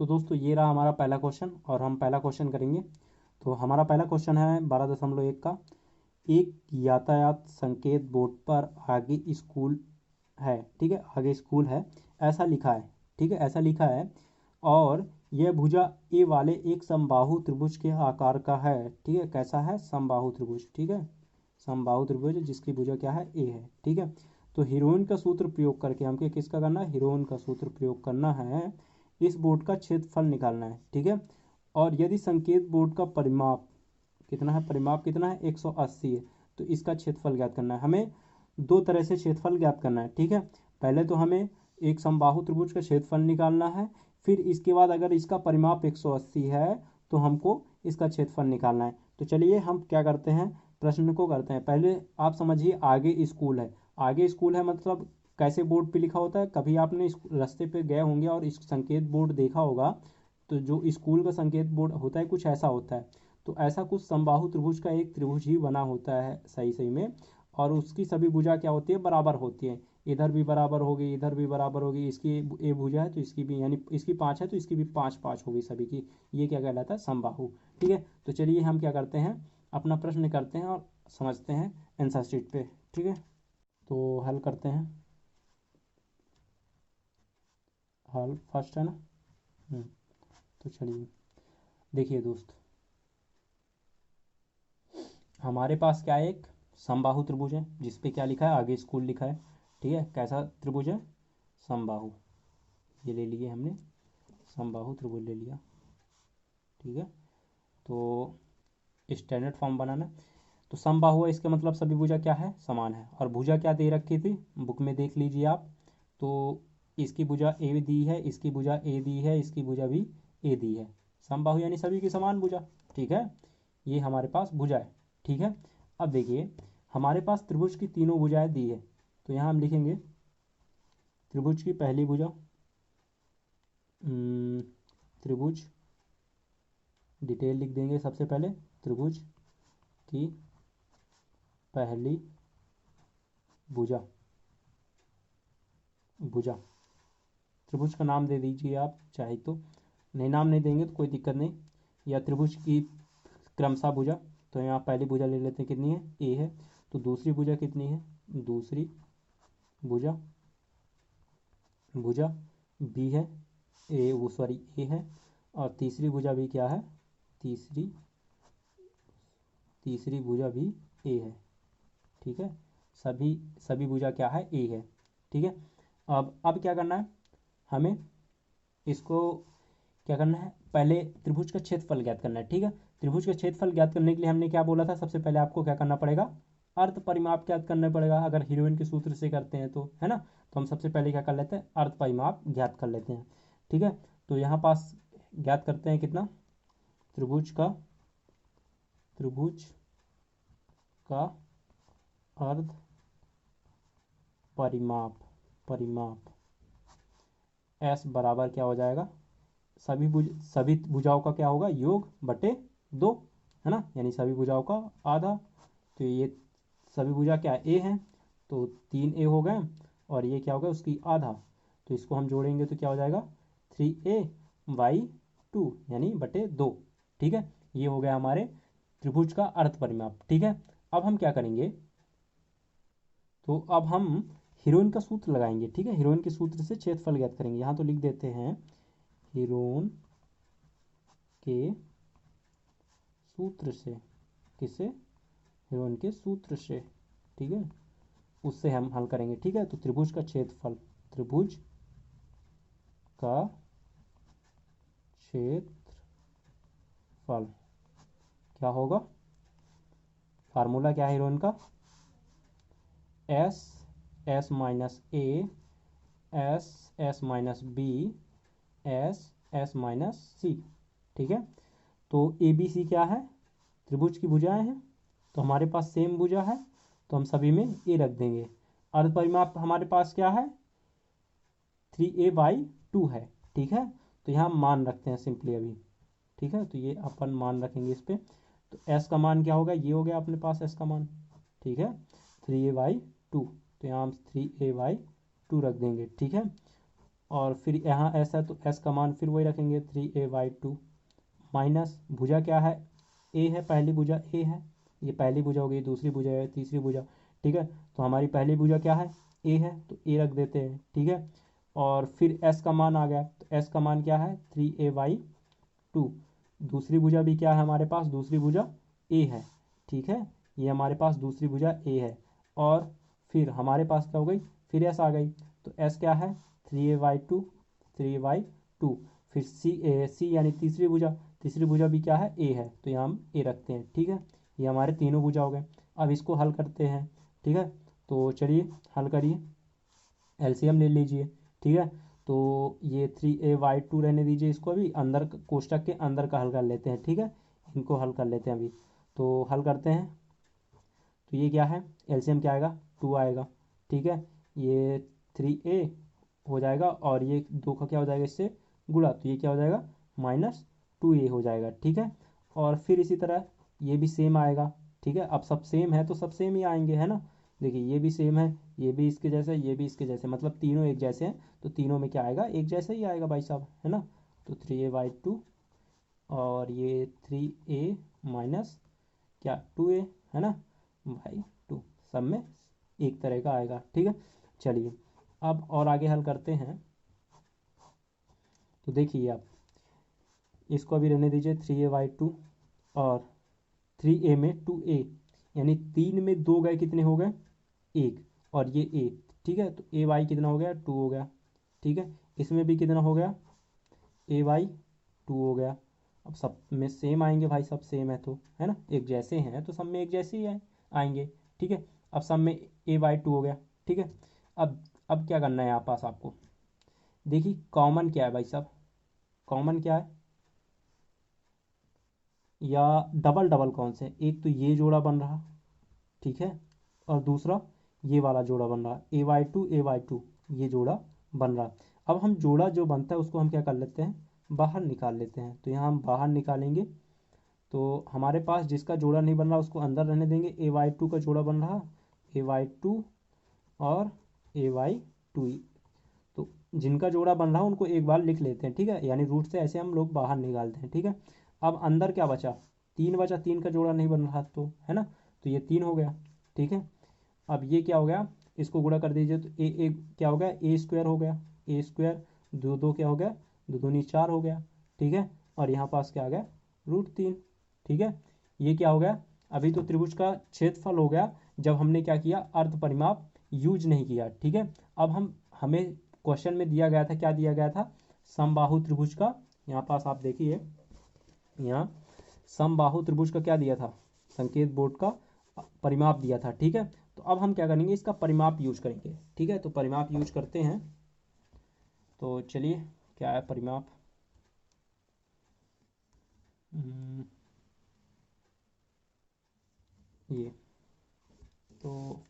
तो दोस्तों ये रहा हमारा पहला क्वेश्चन और हम पहला क्वेश्चन करेंगे। तो हमारा पहला क्वेश्चन है 12.1 का। एक यातायात संकेत बोर्ड पर आगे स्कूल है, ठीक है, आगे स्कूल है ऐसा लिखा है, ठीक है, ऐसा लिखा है। और यह भुजा ए वाले एक समबाहु त्रिभुज के आकार का है, ठीक है, कैसा है, समबाहु त्रिभुज, ठीक है, समबाहु त्रिभुज जिसकी भुजा क्या है, ए है, ठीक है। तो हीरोइन का सूत्र प्रयोग करके हमको किसका करना है, हीरोइन का सूत्र प्रयोग करना है, इस बोर्ड का क्षेत्रफल निकालना है, ठीक है। और यदि संकेत बोर्ड का परिमाप कितना है, परिमाप कितना है, 180 है, तो इसका क्षेत्रफल ज्ञात करना है। हमें दो तरह से क्षेत्रफल ज्ञात करना है, ठीक है। पहले तो हमें एक समबाहु त्रिभुज का क्षेत्रफल निकालना है, फिर इसके बाद अगर इसका परिमाप 180 है तो हमको इसका क्षेत्रफल निकालना है। तो चलिए हम क्या करते हैं, प्रश्न को करते हैं। पहले आप समझिए आगे स्कूल है, आगे स्कूल है मतलब कैसे बोर्ड पे लिखा होता है, कभी आपने रास्ते पे गए होंगे और इस संकेत बोर्ड देखा होगा, तो जो स्कूल का संकेत बोर्ड होता है कुछ ऐसा होता है। तो ऐसा कुछ समबाहु त्रिभुज का एक त्रिभुज ही बना होता है सही सही में, और उसकी सभी भुजा क्या होती है, बराबर होती है। इधर भी बराबर होगी, इधर भी बराबर होगी, इसकी ए भुजा है तो इसकी भी, यानी इसकी 5 है तो इसकी भी 5 होगी सभी की। ये क्या कहलाता है, समबाहु, ठीक है। तो चलिए हम क्या करते हैं, अपना प्रश्न करते हैं और समझते हैं आंसर शीट पे, ठीक है। तो हल करते हैं, हल फर्स्ट है ना। तो चलिए देखिए दोस्त, हमारे पास क्या है, एक समबाहु त्रिभुज है जिसपे क्या लिखा है, आगे स्कूल लिखा है, ठीक है। कैसा त्रिभुज है, समबाहु, ये ले लिए हमने, समबाहु त्रिभुज ले लिया, ठीक है। तो स्टैंडर्ड फॉर्म बनाना, तो समबाहु है इसका मतलब सभी भुजा क्या है, समान है। और भुजा क्या दे रखी थी, बुक में देख लीजिए आप। तो इसकी भुजा ए दी है, इसकी भुजा ए दी है, इसकी भुजा भी ए दी है। समबाहु यानी सभी की समान भुजा, ठीक है। ये हमारे पास भुजा है, ठीक है। अब देखिए हमारे पास त्रिभुज की तीनों भुजाएं दी है, तो यहाँ हम लिखेंगे त्रिभुज की पहली भुजा, त्रिभुज, डिटेल लिख देंगे सबसे पहले, त्रिभुज की पहली भुजा, भुजा, त्रिभुज का नाम दे दीजिए आप चाहे तो, नहीं नाम नहीं देंगे तो कोई दिक्कत नहीं, या त्रिभुज की क्रमशः भुजा। तो यहाँ पहली भुजा ले लेते हैं, कितनी है, ए है। तो दूसरी भुजा कितनी है, दूसरी भुजा, भुजा बी है, ए वो सॉरी ए है। और तीसरी भुजा भी क्या है, तीसरी, तीसरी भुजा भी ए है, ठीक है। सभी सभी भुजा क्या है, ए है, ठीक है। अब क्या करना है हमें, इसको क्या करना है, पहले त्रिभुज का क्षेत्रफल ज्ञात करना है, ठीक है। त्रिभुज का क्षेत्रफल ज्ञात करने के लिए हमने क्या बोला था, सबसे पहले आपको क्या करना पड़ेगा, अर्थ परिमाप ज्ञात करना पड़ेगा। अगर हीरोइन के सूत्र से करते हैं तो, है ना। तो हम सबसे पहले क्या कर लेते हैं, अर्थ परिमाप ज्ञात कर लेते हैं, ठीक है। तो यहाँ पास ज्ञात करते हैं कितना, त्रिभुज का, त्रिभुज का अर्ध परिमाप, परिमाप एस बराबर क्या हो जाएगा, सभी भुजाओं का क्या होगा, योग बटे 2, है ना, यानी सभी भुजाओं का आधा। तो ये सभी भुजा क्या ए हैं, तो 3 ए हो गए, और ये क्या होगा उसकी आधा। तो इसको हम जोड़ेंगे तो क्या हो जाएगा, 3a/2 यानी बटे 2, ठीक है। ये हो गया हमारे त्रिभुज का अर्थ परिमाप, ठीक है। अब हम क्या करेंगे, तो अब हम हीरोइन का सूत्र लगाएंगे, ठीक है। हीरोइन के सूत्र से क्षेत्रफल ज्ञात करेंगे। यहाँ तो लिख देते हैं हीरोइन के सूत्र से, किससे, हीरोइन के सूत्र से, ठीक है, उससे हम हल करेंगे, ठीक है। तो त्रिभुज का क्षेत्रफल, त्रिभुज का क्षेत्रफल क्या होगा, फार्मूला क्या है हीरोइन का, S, S minus A, S, S minus B, S, S minus C, ठीक है। तो ए बी सी क्या है, त्रिभुज की भुजाएं हैं, तो हमारे पास सेम भुजा है, तो हम सभी में ए रख देंगे। अर्ध परिमाप हमारे पास क्या है, 3a/2 है, ठीक है। तो यहाँ मान रखते हैं सिंपली अभी, ठीक है। तो ये अपन मान रखेंगे इस पर। तो एस का मान क्या होगा, ये हो गया अपने पास एस का मान, ठीक है, 3a/2। तो यहाँ हम 3a/2 रख देंगे, ठीक है। और फिर यहाँ एस है तो एस का मान फिर वही रखेंगे 3a/2 माइनस भुजा क्या है, ए है, पहली भुजा ए है, ये पहली भुजा हो गई, दूसरी भुजा है, तीसरी भुजा, ठीक है। तो हमारी पहली भुजा क्या है, ए है, तो ए रख देते हैं, ठीक है। और फिर एस का मान आ गया, तो एस का मान क्या है 3a/2। दूसरी भुजा भी क्या है हमारे पास, दूसरी भुजा ए है, ठीक है, ये हमारे पास दूसरी भुजा ए है। और फिर हमारे पास क्या हो गई, फिर एस आ गई, तो एस क्या है 3a/2, 3a/2। फिर सी यानी तीसरी भुजा भी क्या है, ए है, तो यहाँ हम ए रखते हैं, ठीक है। ये हमारे तीनों भुजा हो गए। अब इसको हल करते हैं, ठीक है। तो चलिए हल करिए, एलसीएम ले लीजिए, ठीक है। तो ये 3a/2 रहने दीजिए, इसको अभी अंदर कोष्टक के अंदर का हल कर लेते हैं, ठीक है। इनको हल कर लेते हैं अभी, तो हल करते हैं। तो ये क्या है, एलसीएम क्या आएगा 2 आएगा, ठीक है। ये 3a हो जाएगा और ये 2 का क्या हो जाएगा इससे गुणा, तो ये क्या हो जाएगा -2a हो जाएगा, ठीक है। और फिर इसी तरह ये भी सेम आएगा, ठीक है। अब सब सेम है तो सब सेम ही आएंगे, है ना। देखिए ये भी सेम है, ये भी इसके जैसे, ये भी इसके जैसे, मतलब तीनों एक जैसे हैं, तो तीनों में क्या आएगा, एक जैसा ही आएगा भाई साहब, है ना। तो 3a/2 और ये 3a माइनस क्या 2a, है ना भाई 2, सब में एक तरह का आएगा, ठीक है। चलिए अब और आगे हल करते हैं। तो देखिए आप इसको अभी रहने दीजिए 3a/2 और 3a में 2a, यानी 3 में 2 गए, कितने हो गए 1, और ये a, ठीक है। तो a/, कितना हो गया 2 हो गया, ठीक है। इसमें भी कितना हो गया a/2 हो गया। अब सब में सेम आएंगे भाई, सब सेम है तो, है ना, एक जैसे हैं तो सब में एक जैसे ही आएंगे, ठीक है। अब सब में a/2 हो गया, ठीक है। अब क्या करना है यहाँ पास आपको, देखिए कॉमन क्या है भाई साहब, कॉमन क्या है, या डबल डबल कौन से, एक तो ये जोड़ा बन रहा, ठीक है, और दूसरा ये वाला जोड़ा बन रहा, a/2 ये जोड़ा बन रहा। अब हम जोड़ा जो बनता है उसको हम क्या कर लेते हैं, बाहर निकाल लेते हैं। तो यहाँ हम बाहर निकालेंगे, तो हमारे पास जिसका जोड़ा नहीं बन रहा उसको अंदर रहने देंगे, a/2 का जोड़ा बन रहा, a/2 और a/2। तो जिनका जोड़ा बन रहा है उनको एक बार लिख लेते हैं, ठीक है, यानी रूट से ऐसे हम लोग बाहर निकालते हैं, ठीक है। अब अंदर क्या बचा, 3 बचा, 3 का जोड़ा नहीं बन रहा तो, है ना, तो ये 3 हो गया, ठीक है। अब ये क्या हो गया, इसको गुणा कर दीजिए, तो ए क्या हो गया, a² हो गया, a², 2 क्या हो गया, 2 दूनी 4 हो गया, ठीक है। और यहाँ पास क्या आ गया √3, ठीक है। ये क्या हो गया, अभी तो त्रिभुज का क्षेत्रफल हो गया जब हमने क्या किया, अर्ध परिमाप यूज नहीं किया, ठीक है। अब हमें क्वेश्चन में दिया गया था, क्या दिया गया था, समबाहु त्रिभुज का, यहाँ पास आप देखिए, यहाँ समबाहु त्रिभुज का क्या दिया था, संकेत बोर्ड का परिमाप दिया था, ठीक है। तो अब हम क्या करेंगे, इसका परिमाप यूज करेंगे, ठीक है। तो परिमाप यूज करते हैं, तो चलिए क्या है परिमाप, ये तो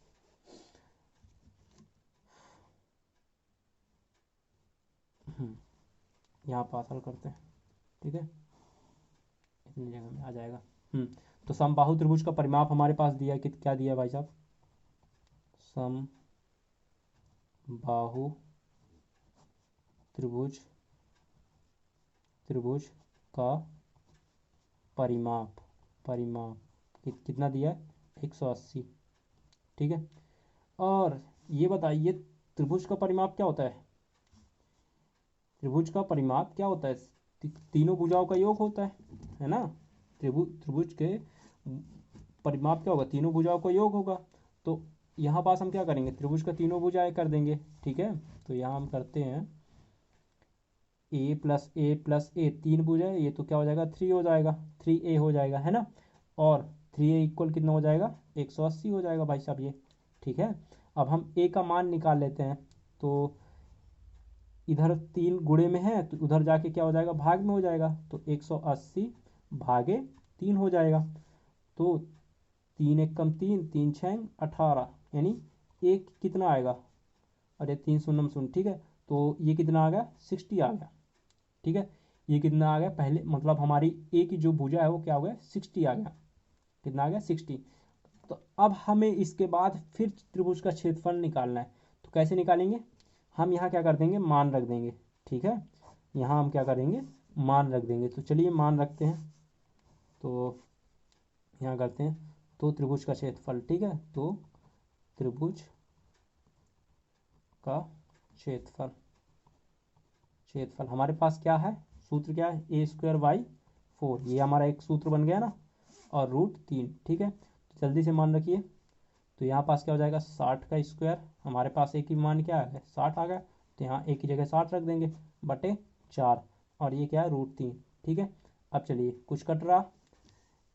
यहाँ पास हल करते हैं, ठीक है, इतनी जगह में आ जाएगा। तो समबाहु त्रिभुज का परिमाप हमारे पास दिया कि क्या दिया भाई साहब, समबाहु त्रिभुज त्रिभुज का परिमाप परिमाप कितना दिया है 180, ठीक है। और ये बताइए त्रिभुज का परिमाप क्या होता है, त्रिभुज का परिमाप क्या होता है, तीनों भुजाओं का योग होता है ना। त्रिभुज के परिमाप क्या होगा, तीनों भुजाओं का योग होगा। तो यहाँ पास हम क्या करेंगे, त्रिभुज का तीनों भुजाएं कर देंगे, ठीक है। तो यहाँ हम करते हैं a+a+a, 3 भुजा है, ये तो क्या हो जाएगा 3 हो जाएगा, 3a हो जाएगा, है ना। और 3a इक्वल कितना हो जाएगा 180 हो जाएगा भाई साहब, ये ठीक है। अब हम a का मान निकाल लेते हैं, तो इधर 3 गुणे में है तो उधर जाके क्या हो जाएगा, भाग में हो जाएगा, तो 180 भागे 3 हो जाएगा। तो 3 एक कम 3, 3 6 18, यानी एक कितना आएगा, अरे 3 शून्य शून्य, ठीक है। तो ये कितना आ गया 60 आ गया, ठीक है। ये कितना आ गया, पहले मतलब हमारी ए की जो भुजा है वो क्या हो गया 60 आ गया, कितना आ गया 60। तो अब हमें इसके बाद फिर त्रिभुज का क्षेत्रफल निकालना है, तो कैसे निकालेंगे, हम यहाँ क्या कर देंगे, मान रख देंगे, ठीक है। यहाँ हम क्या करेंगे, मान रख देंगे। तो चलिए मान रखते हैं। तो यहाँ करते हैं, तो त्रिभुज का क्षेत्रफल, ठीक है। तो त्रिभुज का क्षेत्रफल, क्षेत्रफल हमारे पास क्या है, सूत्र क्या है, ए स्क्वायर बाई 4, ये हमारा एक सूत्र बन गया ना, और √3, ठीक है। तो जल्दी से मान रखिए। तो यहाँ पास क्या हो जाएगा, 60 का स्क्वायर, हमारे पास एक ही मान क्या आ गया, 60 आ गया। तो यहाँ एक ही जगह 60 रख देंगे, बटे 4, और ये क्या है, √3, ठीक है। अब चलिए कुछ कट रहा,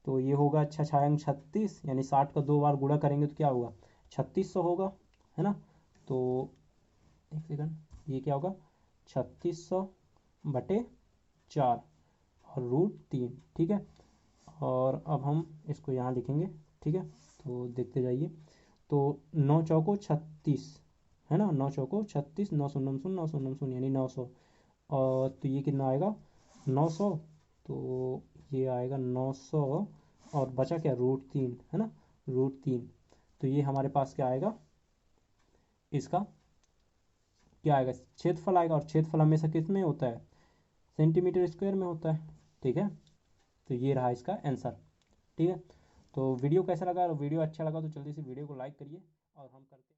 तो ये होगा 6×36, यानी 60 का 2 बार गुणा करेंगे तो क्या होगा, 3600 होगा, है ना। तो एक सेकंड, ये क्या होगा, 3600 बटे 4 और √3, ठीक है। और अब हम इसको यहाँ लिखेंगे, ठीक है। तो देखते जाइए। तो 9 चौको 36, है ना, 9 चौको 36, 9 शून्य शून्य, 9 शून्य शून्य, यानी 900। और तो ये कितना आएगा, 900। तो ये आएगा 900, और बचा क्या, √3, है ना, √3। तो ये हमारे पास क्या आएगा, इसका क्या आएगा, क्षेत्रफल आएगा। और क्षेत्रफल हमेशा किस में होता है, सेंटीमीटर स्क्वायर में होता है, ठीक है। तो ये रहा इसका आंसर, ठीक है। तो वीडियो कैसा लगा, वीडियो अच्छा लगा तो जल्दी से वीडियो को लाइक करिए, और हम करते हैं।